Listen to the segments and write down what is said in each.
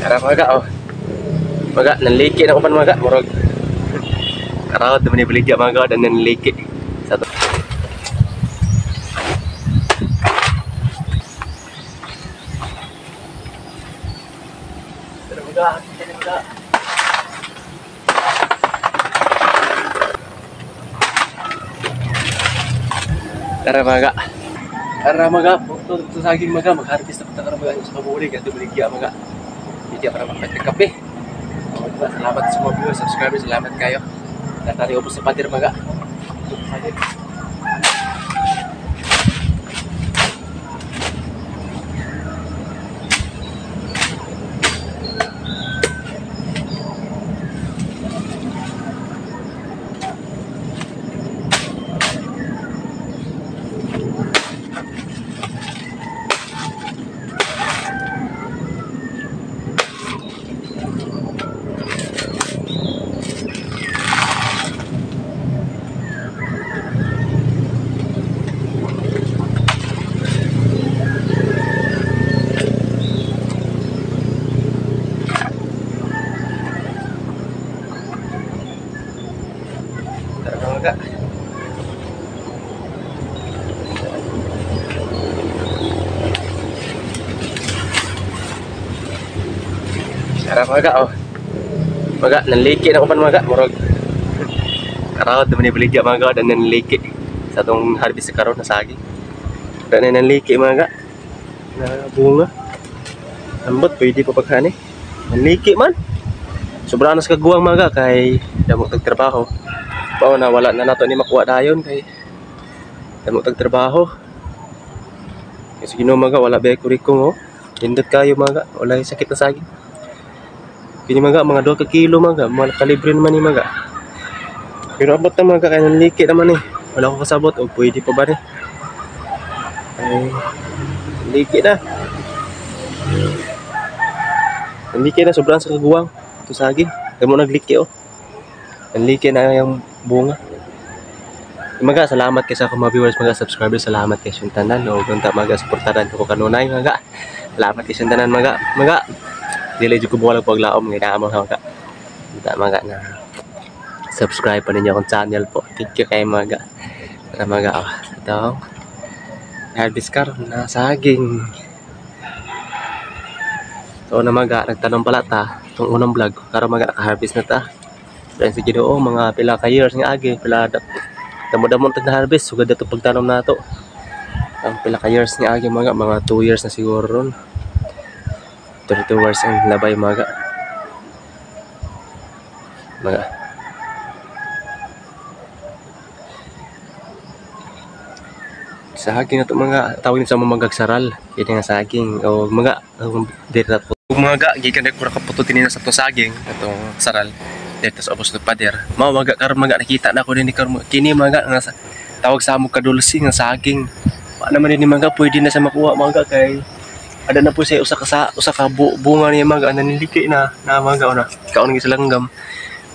Tara mga oh. Mga nanliki na upan mga murag. Karawat naman ni baligya mga dan nanliki. Satu. Tara mga. Tara mga. Tara mga, ito saging mga, mag-harvest na punta ka mga sa mabulig at dumaligya mga. Hindi para makapagkape. Salamat sa mga viewers, subscribers, salamat kayo. Natari ubos sa pader mga. Tara mga oh. Mga nanliki na upan mga murag. Karawat naman ni baligya mga dan nanliki sa tong harvest karon na saging. Dan nanliki mga na bunga. Ambot pwede pa paghani. Nanliki man. Sobrang nas kaguwang mga kay damo tag trabaho. Pao na wala na nato ni makuha dayon kay damo tag trabaho. Kasi Ginoo mga wala ba kurikong oh. Hindot kayo mga wala sakit na saging. Kini mga 2 ka kilo mga kalibre naman ni mga. Pero abot na mga kaya nanliki naman eh. Wala ko kasabot o pwede pa ba ni. Ay, nanliki na. Nanliki na sobrang sa kaguwang. Ito saging. Kaya mo nagliki oh. Nanliki na yung bunga. Mga salamat kay sa mga viewers, mga subscribers, salamat kay sa tanan o gunta mga suportaran ko kanunay mga. Salamat kay sa tanan mga. Dili jud ko buwag paglaom ngay naa mga mga na subscribe pa ninyo akong channel po. Thank you kay mga. Para mga ito harvest karon na saging. So na mga nagtanong pala ta itong unang vlog karon mga naka-harvest na ta. Dahil sa Ginoo mga pila ka years nga agi pila damo-damo tag na harvest sugad ato pagtanom nato. Ang pila ka years nga agi mga 2 years na siguro ron. 32 hours ang labay mga saging na ito mga tawagin sa mga magagsaral yun nga saging o mga dito po mga gikan na kura kapututin nila sa ito saging itong saral dito sa obos ng pader mga karon mga nakita na ako din kini mga nga tawag sa among kadulsi nga saging pa naman din mga pwede na sa makuha mga kay ada na po siya usa ka bunga niya mga nanliki na mga na kaon gi langgam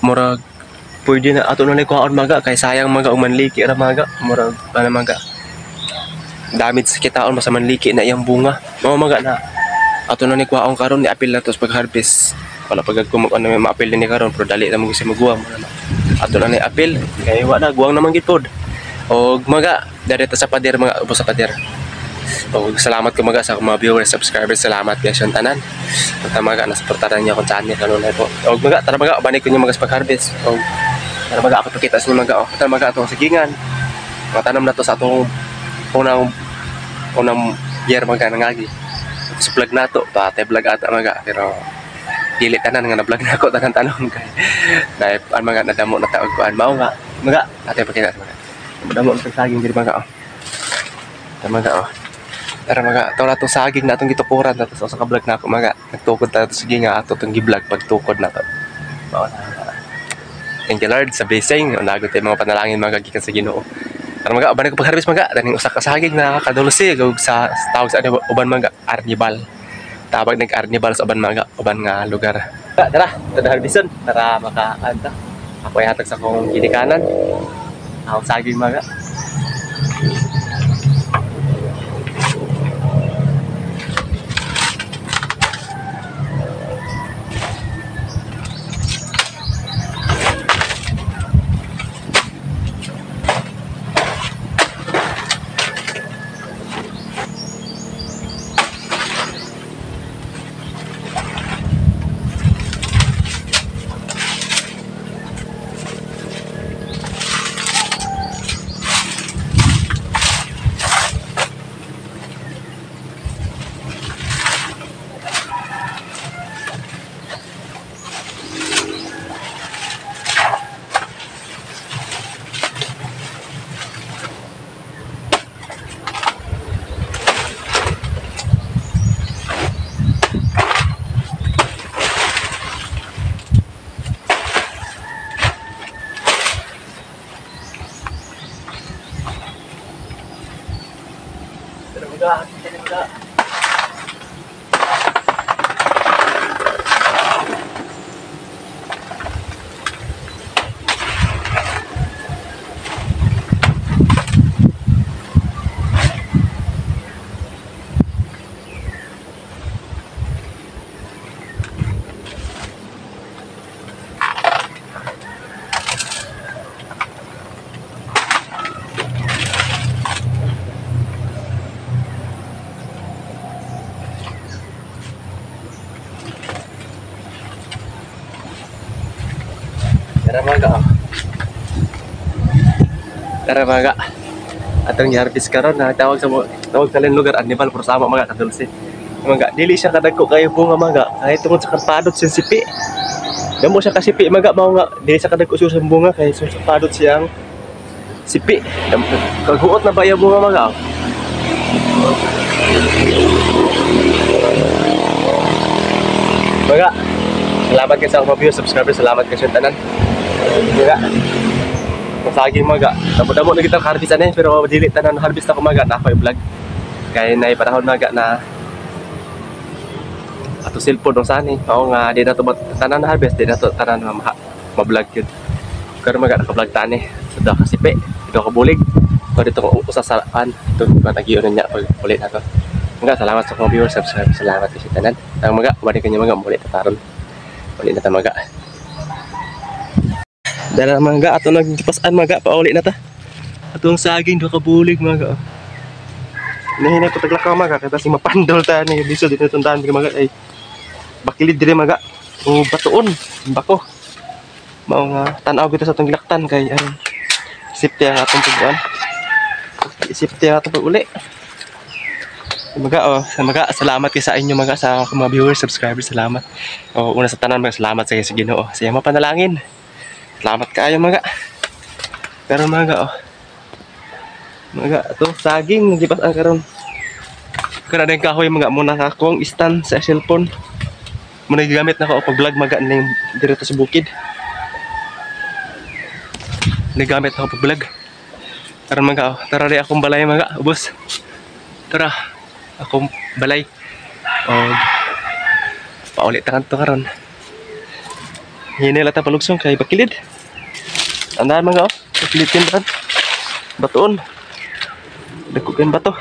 murag pwede na ato na ni kuhaon mga kay sayang mga umanliki ra mga murag ana mga damage sa kitaon basta manliki na iyang bunga mga na ato na ni kuhaon karon ni apil na to sa pag harvest wala pag kumuk ano may maapil ni karon pero dali na mo si maguwang ato na ni apil kay wala guwang naman gid pod og mga diri ta sa pader mga ubos sa pader. O salamat ko mga sa mga viewers, subscribers, salamat kay sa tanan. At mga nasuportahan niyo akong channel kanunay po. O mga tara mga abanay ko niyo mga pag-harvest. O tara mga ako pakita sa inyo mga tara mga atong sagingan. Matanom na to sa atong unang year mga nangagi. Sa vlog nato, ate vlog ata mga pero dili tanan nga na vlog nako tanan tanom kay. Dahil ang mga nadamo na taog kuan mao nga. Mga ate pakita mga. Nadamo sa saging diri mga Tara mga Tara mga ito na itong saging na itong gitukuran na ito sa ka-vlog na ako mga nagtukod na ito sige nga ato itong gi-vlog pagtukod na ito. Thank you Lord sa blessing. Unagot tayo mga panalangin mga gikan sa Ginoo. Tara mga uban ko pag-harvest mga daning usa ka saging na kadulsi sa tawag sa uban mga arnibal. Tawag nag-arnibal sa uban mga uban nga lugar. Tara, ito na harveston para makaanta. Ako ay hatag sa kong ginikanan. Ako saging mga. Tara mga oh. Tara mga. Atong i-harvest karon na tawag sa lang lugar animal pero sama mga kadulce. Mga dili siya kadagko kayo bunga mga kahit tungod sa karpadot siyang sipi. Damo siya kasipi mga mao nga dili siya kadagko sa bunga kay sa karpadot siyang sipi. Kaguot na ba yung bunga mga? Mga, salamat kayo sa mga viewers, subscribers, salamat kayo sa tanan. Mga, masaging mga, damo-damo na kita harvest na pero dili tanan harvest ako mga, na ako yung vlog. Kaya na panahon mga na ato cellphone nung saan oo nga, di na ito tanan harvest, di na ito tanan ma-vlog yun. Pero mga, naka-vlog taan so daw kasipi, daw kabulig. So dito kung usasaan, ito matagiyon niya pag ulit na ito. Mga, salamat sa mga viewers, subscribe, salamat kasi tanan. Ang mga, balik kanyo mga, ulit na taron. Ulit na ta mga. Dala mga, ato nagtipasan mga, paulit na ta. Atong saging, do kabulig mga. Nahinay ko taglakaw mga, kaya si mapandol ta ni Liso, dito tundahan mga ay bakilid dire mga. O batuon, bako. Mao nga, tanaw kita sa atong gilaktan, kay safety ang atong pagkuhan. Safety ang atong pag-uli. Mga, salamat kayo sa inyo mga sa mga viewers, subscribers, salamat. Una sa tanan mga salamat sa Ginoo. Siya mapanalangin. Salamat kayo mga. Pero mga mga to saging nagipas ang karon. Kana din kahoy mga muna ka akong stand sa cellphone. Muna gigamit na ko pag vlog mga ning direto sa bukid. Nagamit ako pag vlog. Tara mga, tara rin akong balay mga, ubos. Tara. Akong balay o paulit na kanto karon. Hinay lata palugsong kay bakilid. Andahan mga bakilid kan batuon. Dakugan bato.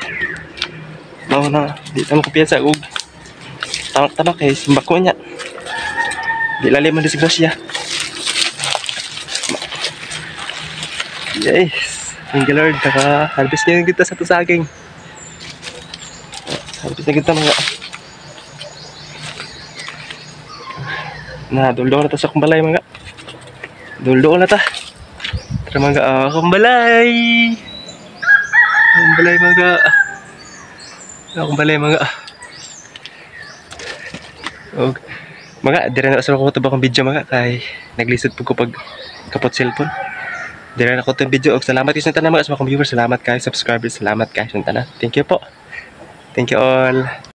Mao na di ta mo kumpiyansa og tamak-tamak kay simbako niya. Di lalim man disgrasya. Yes. Thank you Lord, harvest niya kita sa tusaging. Harvest na kita mga. Na, duldo na ta sa akong balay mga. Duldo na ta. Tara mga, akong balay. Akong balay mga. Akong balay mga. Og mga, dire na sa ako ito bakong video mga. Kay naglisod po ko pag kapot cellphone. Dire na ako itong video. Og salamat kayo sa tanan mga sa mga viewers. Salamat kayo, subscribers. Salamat kayo sa tanan. Thank you po. Thank you all.